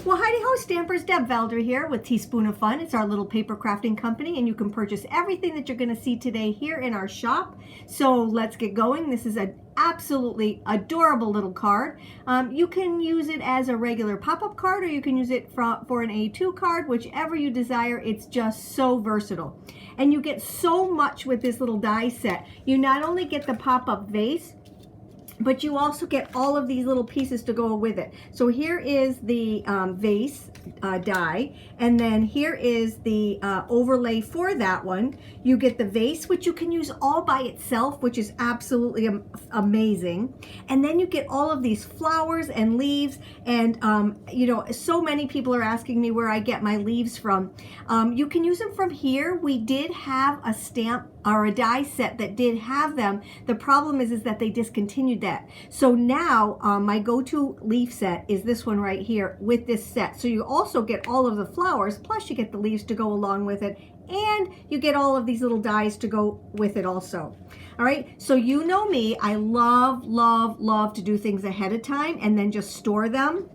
Well, howdy ho, Stampers. Deb Valder here with Teaspoon of Fun. It's our little paper crafting company, and you can purchase everything that you're going to see today here in our shop. So let's get going. This is an absolutely adorable little card. You can use it as a regular pop-up card, or you can use it for an A2 card, whichever you desire. It's just so versatile. And you get so much with this little die set. You not only get the pop-up vase, but you also get all of these little pieces to go with it. So here is the vase die, and then here is the overlay for that one. You get the vase, which you can use all by itself, which is absolutely amazing. And then you get all of these flowers and leaves, and you know, so many people are asking me where I get my leaves from. You can use them from here. We did have a stamp or a die set that did have them. The problem is that they discontinued that. So now my go-to leaf set is this one right here with this set. So you also get all of the flowers, plus you get the leaves to go along with it, and you get all of these little dies to go with it also. All right, so you know me, I love to do things ahead of time and then just store them.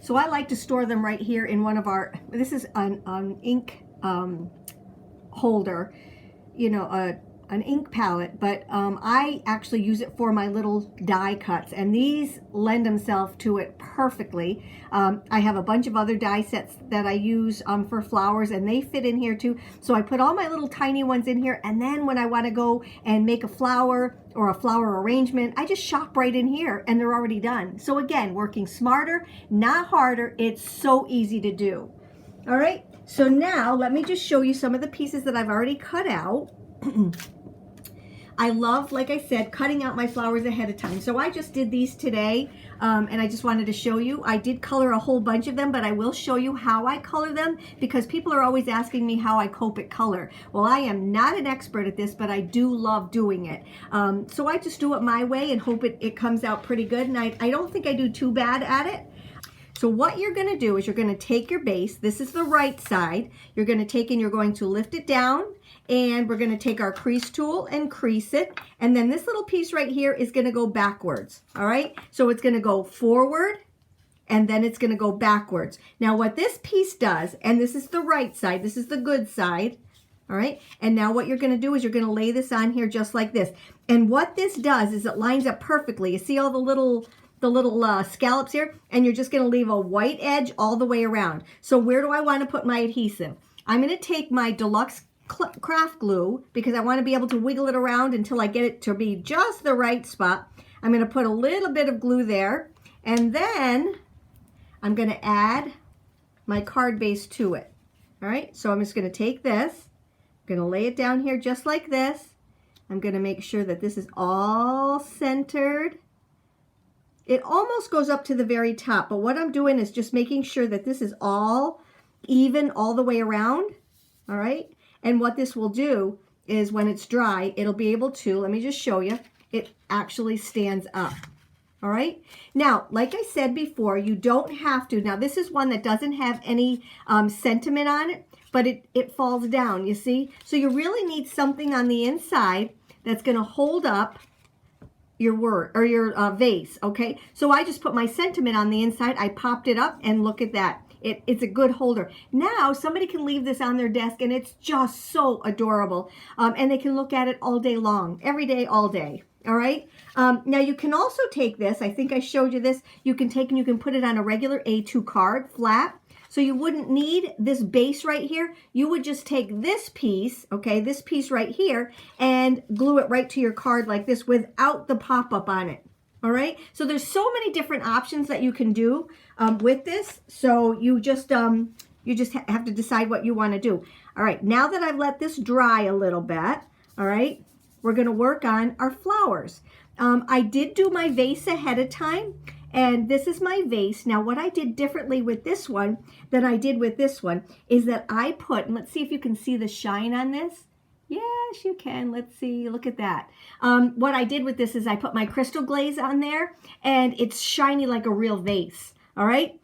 So I like to store them right here in one of our, this is an ink holder, you know, an ink palette, but I actually use it for my little die cuts, and these lend themselves to it perfectly. I have a bunch of other die sets that I use for flowers, and they fit in here too. So I put all my little tiny ones in here, and then when I want to go and make a flower or a flower arrangement, I just shop right in here and they're already done. So again, working smarter, not harder. It's so easy to do. All right, so now let me just show you some of the pieces that I've already cut out. I love, like I said, cutting out my flowers ahead of time. So I just did these today, and I just wanted to show you. I did color a whole bunch of them, but I will show you how I color them, because people are always asking me how I Copic color. Well, I am not an expert at this, but I do love doing it. So I just do it my way and hope it comes out pretty good, and I don't think I do too bad at it. So what you're going to do is you're going to take your base. This is the right side. You're going to take and you're going to lift it down, and we're going to take our crease tool and crease it. And then this little piece right here is going to go backwards. All right. So it's going to go forward, and then it's going to go backwards. Now what this piece does, and this is the right side, this is the good side. All right. And now what you're going to do is you're going to lay this on here just like this. And what this does is it lines up perfectly. You see all the little scallops here, and you're just going to leave a white edge all the way around. So where do I want to put my adhesive? I'm going to take my Deluxe Craft Glue, because I want to be able to wiggle it around until I get it to be just the right spot. I'm going to put a little bit of glue there, and then I'm going to add my card base to it. All right, so I'm just going to take this, I'm going to lay it down here just like this. I'm going to make sure that this is all centered. It almost goes up to the very top, but what I'm doing is just making sure that this is all even all the way around. All right, and what this will do is when it's dry, it'll be able to, let me just show you, it actually stands up. All right, now like I said before, you don't have to. Now this is one that doesn't have any sentiment on it, but it falls down, you see. So you really need something on the inside that's going to hold up your word or your vase. Okay, so I just put my sentiment on the inside. I popped it up, and look at that. It's a good holder. Now somebody can leave this on their desk, and it's just so adorable, and they can look at it all day long, every day, all day. All right, now you can also take this, I think I showed you this, you can take and you can put it on a regular A2 card flat. So you wouldn't need this base right here. You would just take this piece, okay, this piece right here, and glue it right to your card like this without the pop-up on it. All right, so there's so many different options that you can do with this. So you just have to decide what you want to do. All right, now that I've let this dry a little bit, all right, we're going to work on our flowers. I did do my vase ahead of time, and this is my vase. Now, what I did differently with this one than I did with this one is that I put, and let's see if you can see the shine on this. Yes, you can. Let's see. Look at that. What I did with this is I put my crystal glaze on there, and it's shiny like a real vase. All right.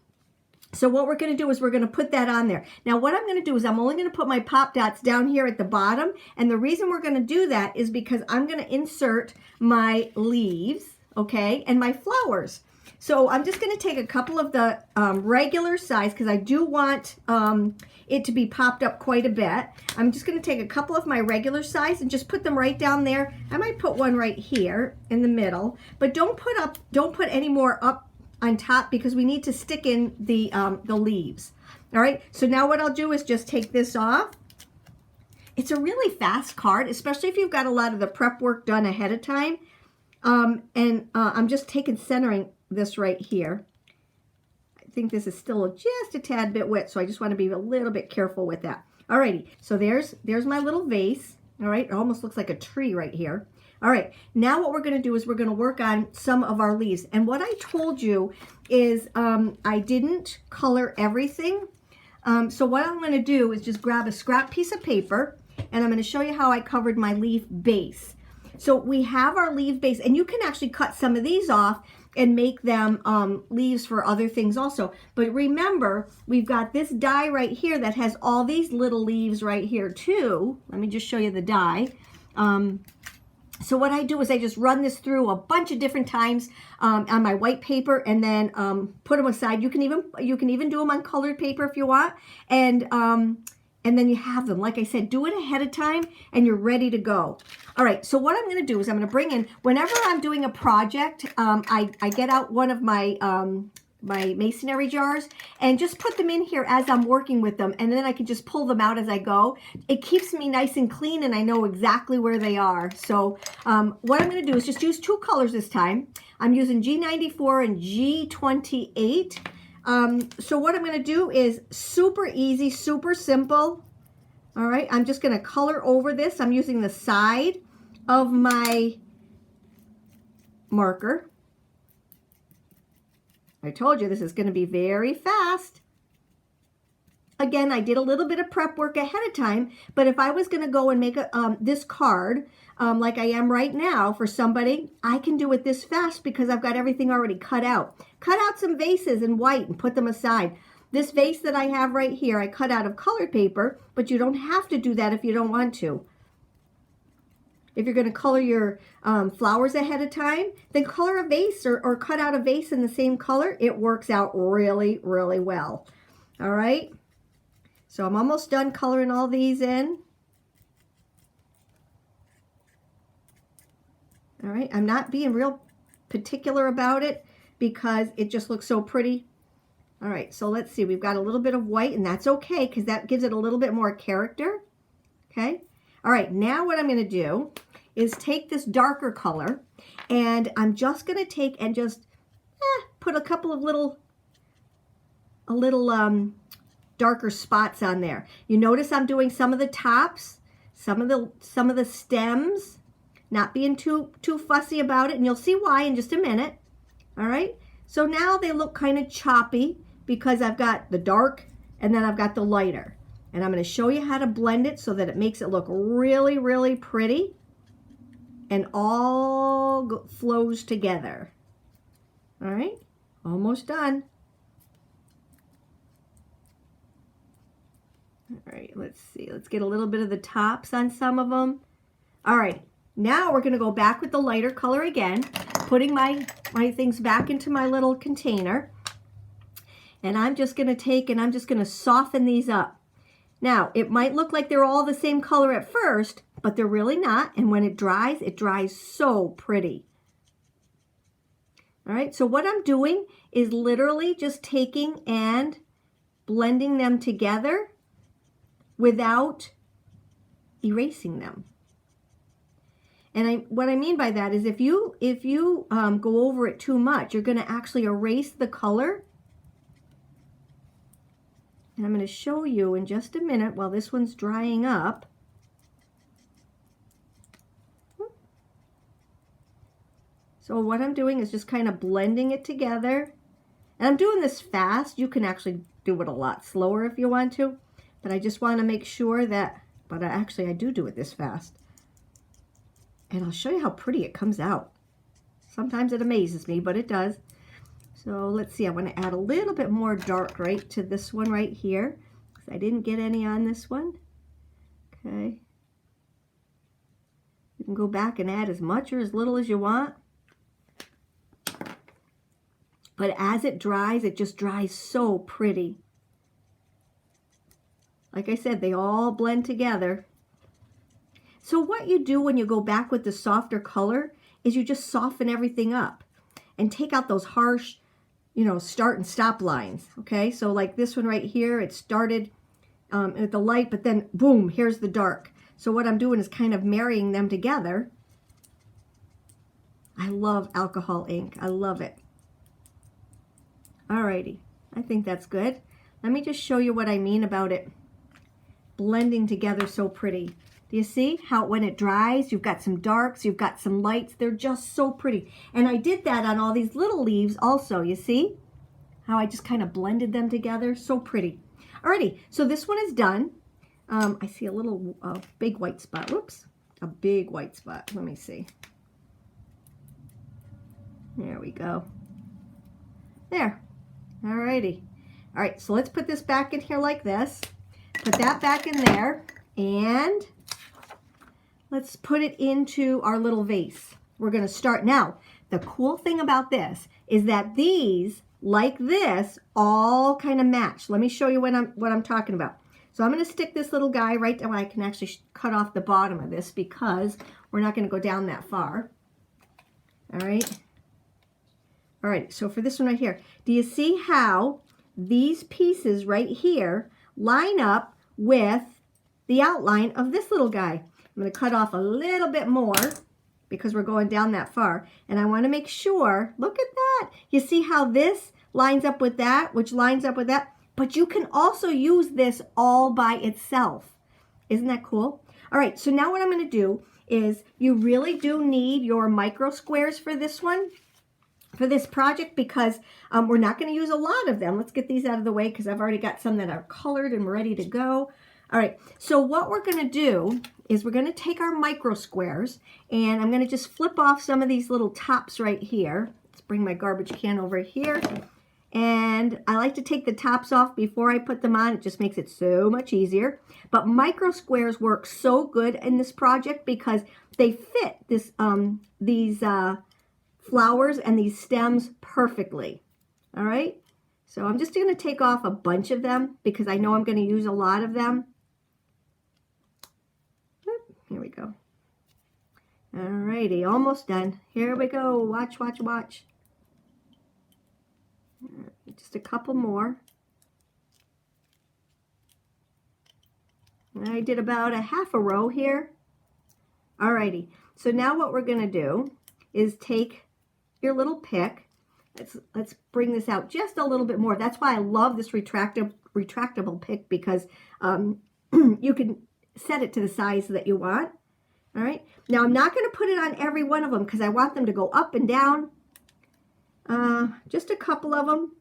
So what we're going to do is we're going to put that on there. Now, what I'm going to do is I'm only going to put my pop dots down here at the bottom. And the reason we're going to do that is because I'm going to insert my leaves, okay, and my flowers. So I'm just going to take a couple of the regular size, because I do want it to be popped up quite a bit. I'm just going to take a couple of my regular size and just put them right down there. I might put one right here in the middle, but don't put any more up on top, because we need to stick in the leaves. All right, so now what I'll do is just take this off. It's a really fast card, especially if you've got a lot of the prep work done ahead of time. I'm just centering this right here. I think this is still just a tad bit wet, so I just want to be a little bit careful with that. Alrighty, so there's my little vase. All right, it almost looks like a tree right here. All right, now what we're going to do is we're going to work on some of our leaves. And what I told you is I didn't color everything. So what I'm going to do is just grab a scrap piece of paper, and I'm going to show you how I covered my leaf base. So we have our leaf base, and you can actually cut some of these off and make them leaves for other things also. But remember, we've got this die right here that has all these little leaves right here too. Let me just show you the die. So what I do is I just run this through a bunch of different times on my white paper, and then put them aside. You can even do them on colored paper if you want, and then you have them. Like I said, do it ahead of time, and you're ready to go. All right, so what I'm going to do is I'm going to bring in, whenever I'm doing a project, I get out one of my my masonry jars and just put them in here as I'm working with them, and then I can just pull them out as I go. It keeps me nice and clean, and I know exactly where they are. So what I'm going to do is just use two colors this time. I'm using G94 and G28. So what I'm going to do is super easy, super simple. All right, I'm just going to color over this. I'm using the side of my marker. I told you this is going to be very fast. Again, I did a little bit of prep work ahead of time, but if I was going to go and make this card like I am right now for somebody, I can do it this fast because I've got everything already cut out. Cut out some vases in white and put them aside. This vase that I have right here, I cut out of colored paper, but you don't have to do that if you don't want to. If you're going to color your flowers ahead of time, then color a vase or cut out a vase in the same color. It works out really, really well. All right. So I'm almost done coloring all these in. All right. I'm not being real particular about it because it just looks so pretty. All right. So let's see. We've got a little bit of white, and that's okay because that gives it a little bit more character. Okay. All right. Now what I'm going to do is take this darker color, and I'm just going to take and just put a couple of little darker spots on there. You notice I'm doing some of the tops, some of the stems, not being too fussy about it, and you'll see why in just a minute. All right, so now they look kind of choppy because I've got the dark and then I've got the lighter, and I'm going to show you how to blend it so that it makes it look really, really pretty and all flows together. All right, almost done. All right, let's see. Let's get a little bit of the tops on some of them. All right, now we're going to go back with the lighter color again, putting my things back into my little container. And I'm just going to take and I'm just going to soften these up. Now, it might look like they're all the same color at first, but they're really not. And when it dries so pretty. All right, so what I'm doing is literally just taking and blending them together without erasing them. And what I mean by that is if you go over it too much, you're going to actually erase the color. And I'm going to show you in just a minute while this one's drying up. So what I'm doing is just kind of blending it together. And I'm doing this fast. You can actually do it a lot slower if you want to. But I just want to make sure that, but actually I do it this fast. And I'll show you how pretty it comes out. Sometimes it amazes me, but it does. So let's see, I want to add a little bit more dark right to this one right here, because I didn't get any on this one. Okay. You can go back and add as much or as little as you want. But as it dries, it just dries so pretty. Like I said, they all blend together. So what you do when you go back with the softer color is you just soften everything up and take out those harsh, start and stop lines. Okay, so like this one right here, it started at the light, but then boom, here's the dark. So what I'm doing is kind of marrying them together. I love alcohol ink. I love it. Alrighty, I think that's good. Let me just show you what I mean about it blending together so pretty. Do you see how when it dries, you've got some darks, you've got some lights. They're just so pretty. And I did that on all these little leaves also. You see how I just kind of blended them together? So pretty. Alrighty, so this one is done. I see a little big white spot. Whoops, a big white spot. Let me see. There we go. There. Alrighty. Alright, so let's put this back in here like this. Put that back in there. And let's put it into our little vase. We're going to start now. The cool thing about this is that these, like this, all kind of match. Let me show you what I'm talking about. So I'm going to stick this little guy right down. I can actually cut off the bottom of this because we're not going to go down that far. All right. All right. So for this one right here, do you see how these pieces right here line up with the outline of this little guy? I'm going to cut off a little bit more because we're going down that far. And I want to make sure, look at that. You see how this lines up with that, which lines up with that? But you can also use this all by itself. Isn't that cool? All right, so now what I'm going to do is you really do need your micro squares for this one, for this project, because we're not going to use a lot of them. Let's get these out of the way because I've already got some that are colored and ready to go. All right, so what we're going to do is we're going to take our micro squares and I'm going to just flip off some of these little tops right here. Let's bring my garbage can over here. And I like to take the tops off before I put them on. It just makes it so much easier. But micro squares work so good in this project because they fit this these flowers and these stems perfectly. All right, so I'm just going to take off a bunch of them because I know I'm going to use a lot of them. Here we go. Alrighty, almost done. Here we go. Watch, watch, watch. Just a couple more. And I did about a half a row here. Alrighty, so now what we're going to do is take your little pick. Let's bring this out just a little bit more. That's why I love this retractable pick because you can set it to the size that you want. All right. Now I'm not going to put it on every one of them because I want them to go up and down. Just a couple of them.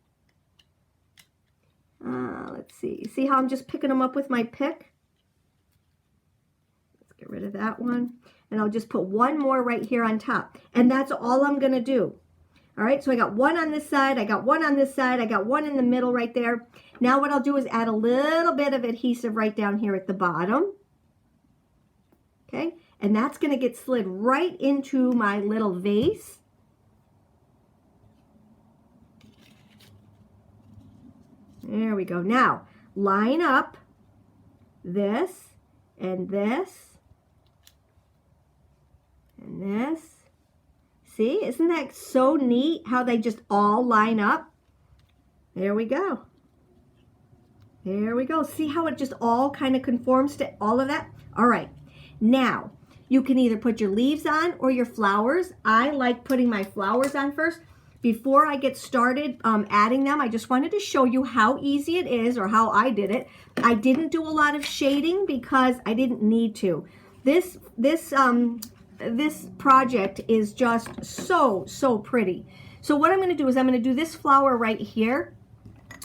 Let's see. See how I'm just picking them up with my pick? Let's get rid of that one. And I'll just put one more right here on top. And that's all I'm going to do. All right, so I got one on this side, I got one on this side, I got one in the middle right there. Now what I'll do is add a little bit of adhesive right down here at the bottom. Okay, and that's going to get slid right into my little vase. There we go. Now, line up this and this and this. See, isn't that so neat how they just all line up? There we go. There we go. See how it just all kind of conforms to all of that? All right. Now, You can either put your leaves on or your flowers. I like putting my flowers on first. Before I get started adding them, I just wanted to show you how easy it is, or how I did it. I didn't do a lot of shading because I didn't need to. This project is just so pretty. So what I'm going to do is I'm going to do this flower right here.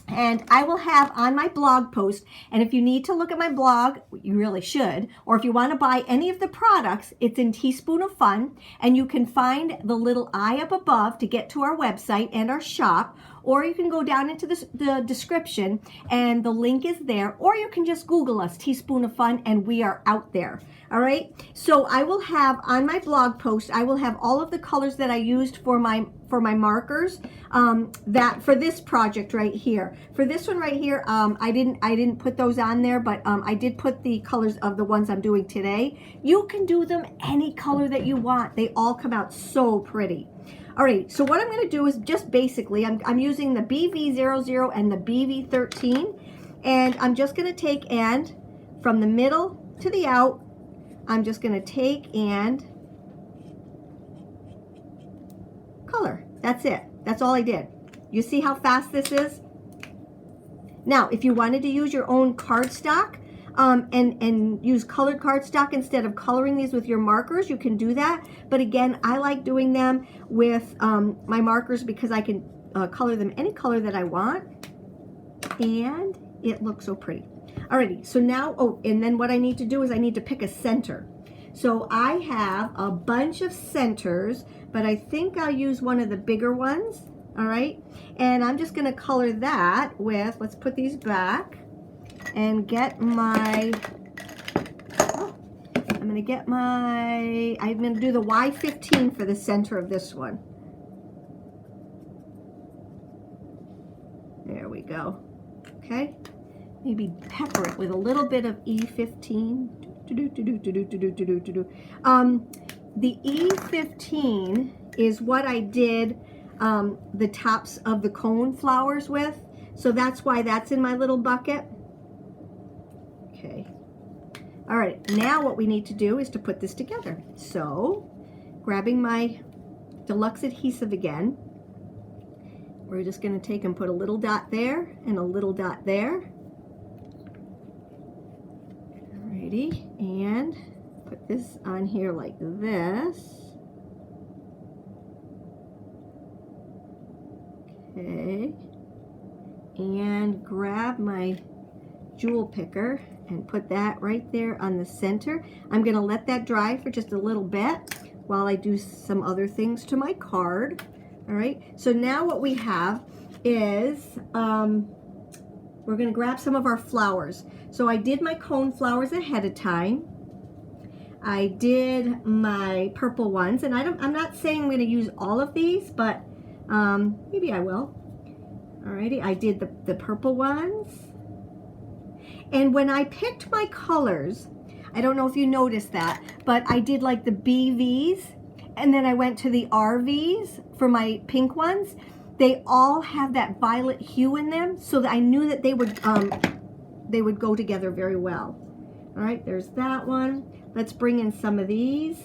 And I will have on my blog post, and if you need to look at my blog, you really should, or if you want to buy any of the products, it's in Teaspoon of Fun, and you can find the little eye up above to get to our website and our shop, or you can go down into the description and the link is there, or you can just Google us, Teaspoon of Fun, and we are out there. All right, so I will have on my blog post, I will have all of the colors that I used for my markers, that for this project right here. For this one right here, I didn't put those on there, but I did put the colors of the ones I'm doing today. You can do them any color that you want. They all come out so pretty. All right, so what I'm going to do is just basically, I'm using the BV00 and the BV13, and I'm just going to take, and from the middle to the out, I'm just going to take and color. That's it. That's all I did. You see how fast this is? Now, if you wanted to use your own cardstock and use colored cardstock instead of coloring these with your markers, you can do that. But again, I like doing them with my markers because I can color them any color that I want. And it looks so pretty. Alrighty, so now, oh, and then what I need to do is I need to pick a center. So I have a bunch of centers, but I think I'll use one of the bigger ones, all right? And I'm just gonna color that with, let's put these back and get my, I'm gonna do the Y15 for the center of this one. There we go, okay? Maybe pepper it with a little bit of E15. The E15 is what I did the tops of the cone flowers with. So that's why that's in my little bucket. Okay. All right, now what we need to do is to put this together. So, grabbing my deluxe adhesive again, we're just going to take and put a little dot there and a little dot there. And put this on here like this. Okay. And grab my jewel picker and put that right there on the center. I'm going to let that dry for just a little bit while I do some other things to my card. All right. So now what we have is we're going to grab some of our flowers. So I did my cone flowers ahead of time. I did my purple ones, and I'm not saying I'm going to use all of these, but maybe I will. Alrighty, I did the purple ones. And when I picked my colors, I don't know if you noticed that, but I did like the BVs, and then I went to the RVs for my pink ones. They all have that violet hue in them, so that I knew that they would go together very well. All right, there's that one. Let's bring in some of these.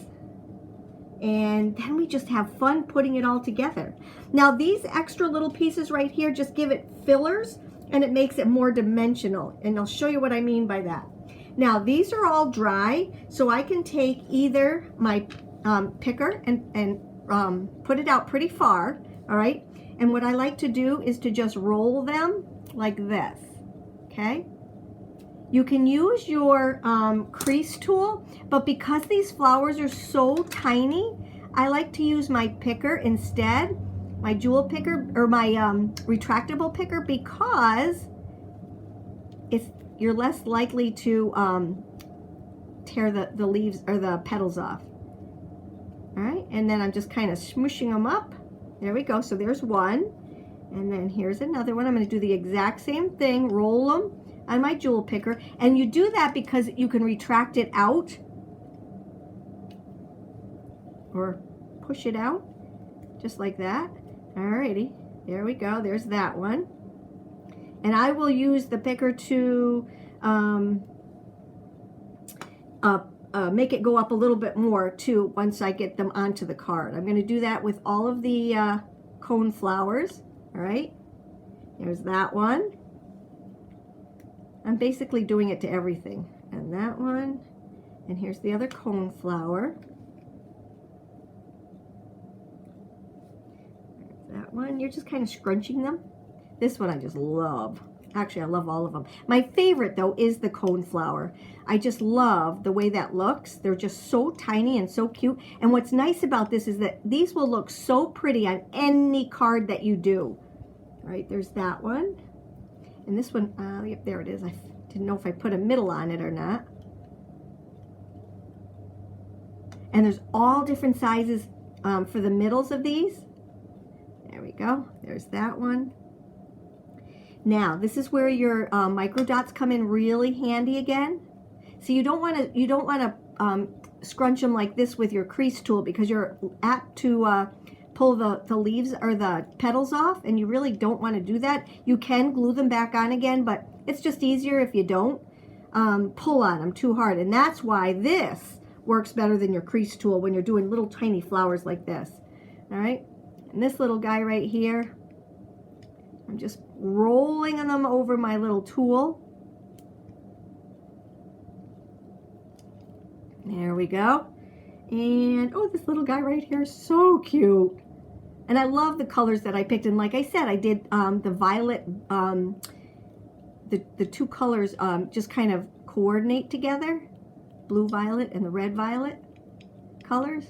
And then we just have fun putting it all together. Now these extra little pieces right here just give it fillers, and it makes it more dimensional. And I'll show you what I mean by that. Now these are all dry, so I can take either my picker and put it out pretty far, all right? And what I like to do is to just roll them like this, okay? You can use your crease tool, but because these flowers are so tiny, I like to use my picker instead, my jewel picker, or my retractable picker, because you're less likely to tear the leaves or the petals off. All right, and then I'm just kind of smushing them up. There we go, so there's one. And then here's another one. I'm gonna do the exact same thing, roll them on my jewel picker. And you do that because you can retract it out or push it out, just like that. Alrighty, there we go, there's that one. And I will use the picker to make it go up a little bit more too once I get them onto the card. I'm going to do that with all of the cone flowers. All right, there's that one. I'm basically doing it to everything. And that one, and here's the other cone flower. There's that one. You're just kind of scrunching them. This one I just love. Actually, I love all of them. My favorite, though, is the cone flower. I just love the way that looks. They're just so tiny and so cute. And what's nice about this is that these will look so pretty on any card that you do. All right, there's that one. And this one, yep, there it is. I didn't know if I put a middle on it or not. And there's all different sizes for the middles of these. There we go. There's that one. Now, this is where your micro dots come in really handy again. So you don't want to scrunch them like this with your crease tool because you're apt to pull the leaves or the petals off, and you really don't want to do that. You can glue them back on again, but it's just easier if you don't pull on them too hard. And that's why this works better than your crease tool when you're doing little tiny flowers like this. All right, and this little guy right here, I'm just rolling them over my little tool. There we go. And oh, this little guy right here is so cute. And I love the colors that I picked. And like I said, I did the violet, the two colors just kind of coordinate together. Blue violet and the red violet colors.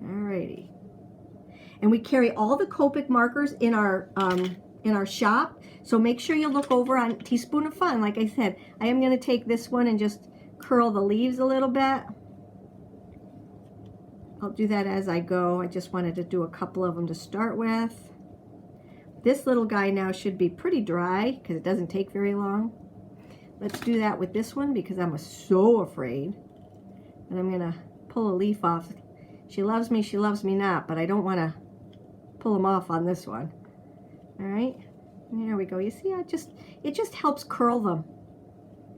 Alrighty. And we carry all the Copic markers in our shop. So make sure you look over on Teaspoon of Fun. Like I said, I am going to take this one and just curl the leaves a little bit. I'll do that as I go. I just wanted to do a couple of them to start with. This little guy now should be pretty dry because it doesn't take very long. Let's do that with this one because I'm so afraid. And I'm going to pull a leaf off. She loves me not, but I don't want to pull them off on this one. All right, there we go. You see, it just helps curl them.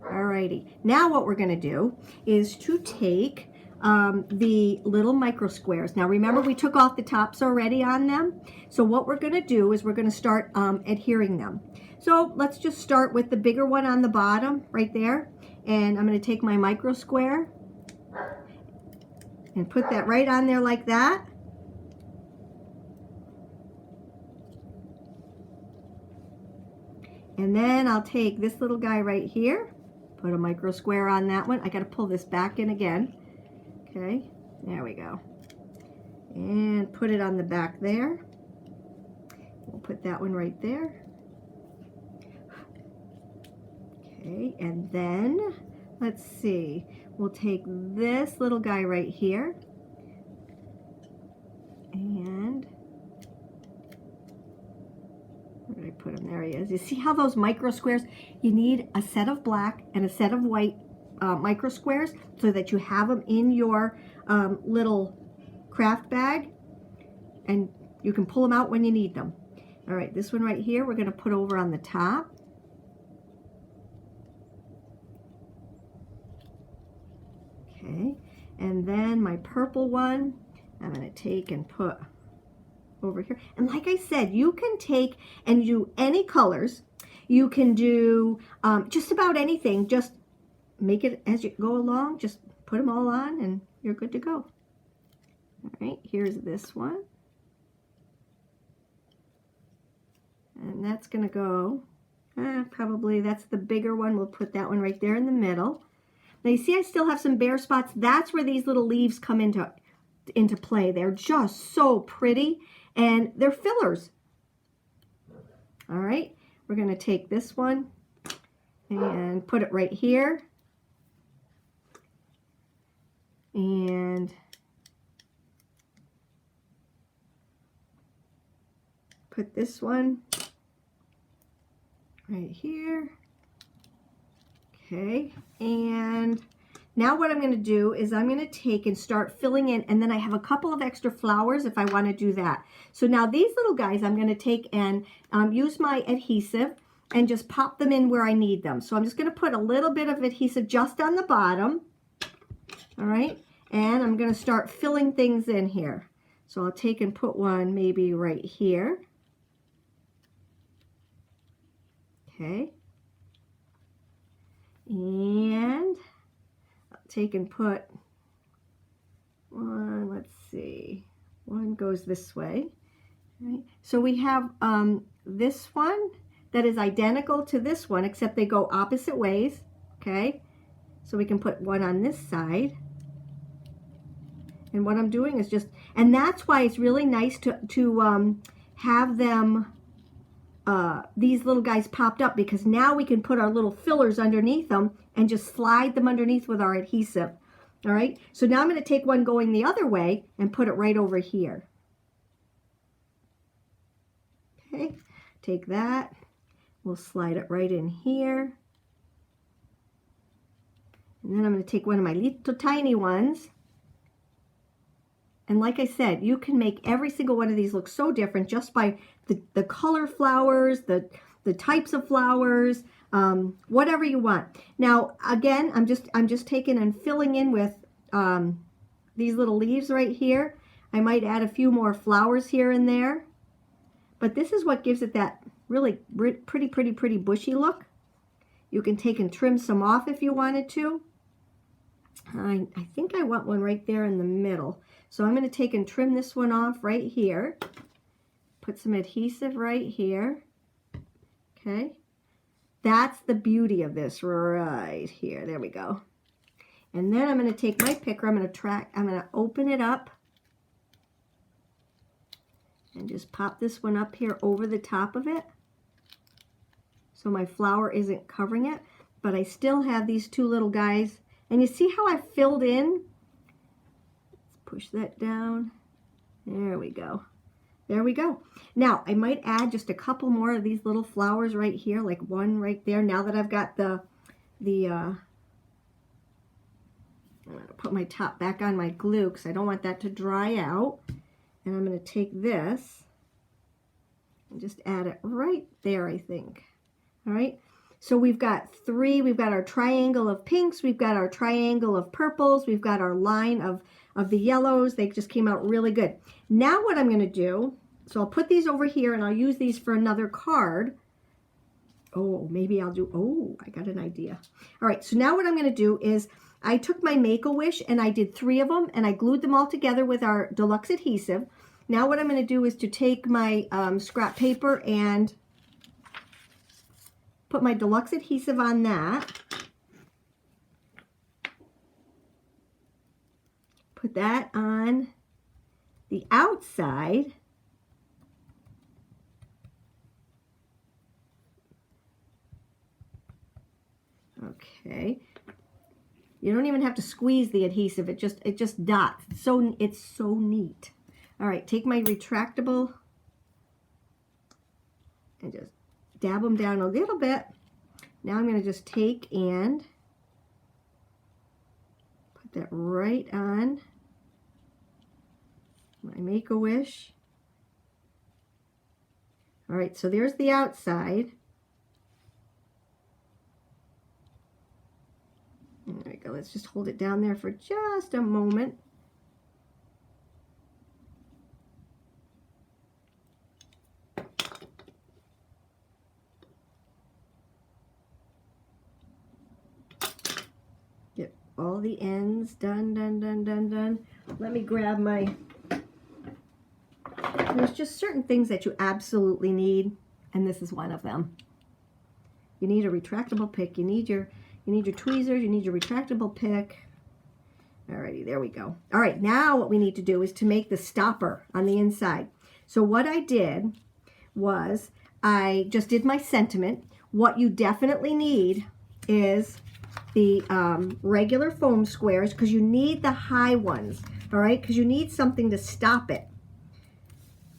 Alrighty, now what we're going to do is to take the little micro squares. Now remember, we took off the tops already on them. So what we're going to do is we're going to start adhering them. So let's just start with the bigger one on the bottom right there. And I'm going to take my micro square and put that right on there like that. And then I'll take this little guy right here, put a micro square on that one. I got to pull this back in again. Okay, there we go. And put it on the back there. We'll put that one right there. Okay, and then let's see. We'll take this little guy right here. And where did I put him? There he is. You see how those micro squares, you need a set of black and a set of white micro squares so that you have them in your little craft bag and you can pull them out when you need them. All right, this one right here we're going to put over on the top. Okay, and then my purple one I'm going to take and put over here. And like I said, you can take and do any colors. You can do just about anything. Just make it as you go along. Just put them all on and you're good to go. All right, here's this one. And that's going to go, probably that's the bigger one. We'll put that one right there in the middle. Now you see I still have some bare spots. That's where these little leaves come into play. They're just so pretty and they're fillers. All right, we're going to take this one and put it right here. And put this one right here. Okay, and now what I'm going to do is I'm going to take and start filling in, and then I have a couple of extra flowers if I want to do that. So now these little guys I'm going to take and use my adhesive, and just pop them in where I need them. So I'm just going to put a little bit of adhesive just on the bottom. All right, and I'm going to start filling things in here. So I'll take and put one maybe right here. Okay. And I'll take and put one, let's see, one goes this way. Right. So we have this one that is identical to this one, except they go opposite ways. Okay, so we can put one on this side. And what I'm doing is just, and that's why it's really nice to have them, these little guys popped up, because now we can put our little fillers underneath them and just slide them underneath with our adhesive. All right, so now I'm going to take one going the other way and put it right over here. Okay, take that, we'll slide it right in here. And then I'm going to take one of my little tiny ones. And like I said, you can make every single one of these look so different just by the color flowers, the types of flowers, whatever you want. Now, again, I'm just taking and filling in with these little leaves right here. I might add a few more flowers here and there. But this is what gives it that really pretty bushy look. You can take and trim some off if you wanted to. I think I want one right there in the middle. So I'm going to take and trim this one off right here. Put some adhesive right here. Okay. That's the beauty of this right here. There we go. And then I'm going to take my picker. I'm going to open it up. And just pop this one up here over the top of it. So my flower isn't covering it. But I still have these two little guys. And you see how I filled in? Let's push that down. There we go. There we go. Now, I might add just a couple more of these little flowers right here, like one right there. Now that I've got I'm going to put my top back on my glue because I don't want that to dry out. And I'm going to take this and just add it right there, I think. All right. So we've got three. We've got our triangle of pinks. We've got our triangle of purples. We've got our line of the yellows. They just came out really good. Now what I'm going to do, so I'll put these over here and I'll use these for another card. Oh, maybe I'll do, oh, I got an idea. All right. So now what I'm going to do is I took my Make-A-Wish and I did 3 of them and I glued them all together with our deluxe adhesive. Now what I'm going to do is to take my scrap paper and put my deluxe adhesive on that. Put that on the outside. Okay. You don't even have to squeeze the adhesive. It just dots. It's so neat. All right, take my retractable and just dab them down a little bit. Now I'm going to just take and put that right on my Make-A-Wish. All right, so there's the outside. There we go. Let's just hold it down there for just a moment. Get all the ends done. Let me grab my... There's just certain things that you absolutely need, and this is one of them. You need a retractable pick. You need your tweezers, you need your retractable pick. Alrighty, there we go. All right, now what we need to do is to make the stopper on the inside. So what I did was I just did my sentiment. What you definitely need is the regular foam squares, because you need the high ones, all right? Because you need something to stop it,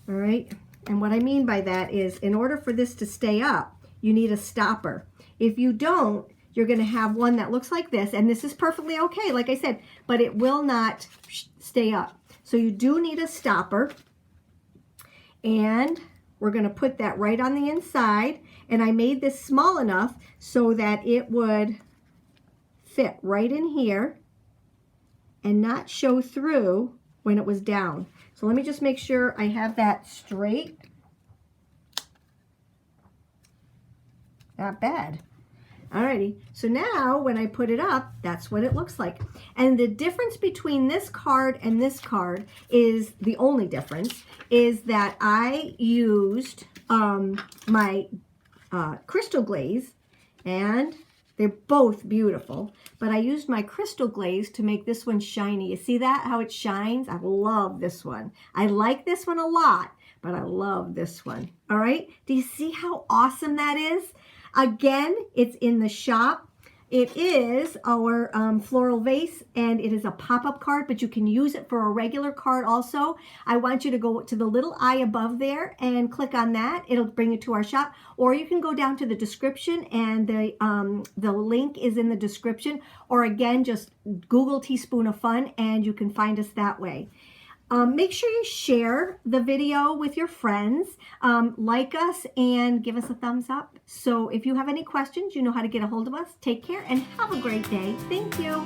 all right? And what I mean by that is in order for this to stay up, you need a stopper. If you don't, you're going to have one that looks like this, and this is perfectly okay, like I said, but it will not stay up. So you do need a stopper, and we're going to put that right on the inside. And I made this small enough so that it would fit right in here and not show through when it was down. So let me just make sure I have that straight. Not bad. Alrighty, so now when I put it up, that's what it looks like. And the difference between this card and this card is, the only difference, is that I used my crystal glaze, and they're both beautiful, but I used my crystal glaze to make this one shiny. You see that, how it shines? I love this one. I like this one a lot, but I love this one. All right, do you see how awesome that is? Again, it's in the shop. It is our floral vase, and it is a pop-up card, but you can use it for a regular card also. I want you to go to the little eye above there and click on that. It'll bring you to our shop, or you can go down to the description, and the link is in the description, or again, just Google Teaspoon of Fun, and you can find us that way. Make sure you share the video with your friends, like us, and give us a thumbs up. So if you have any questions, you know how to get a hold of us. Take care and have a great day. Thank you.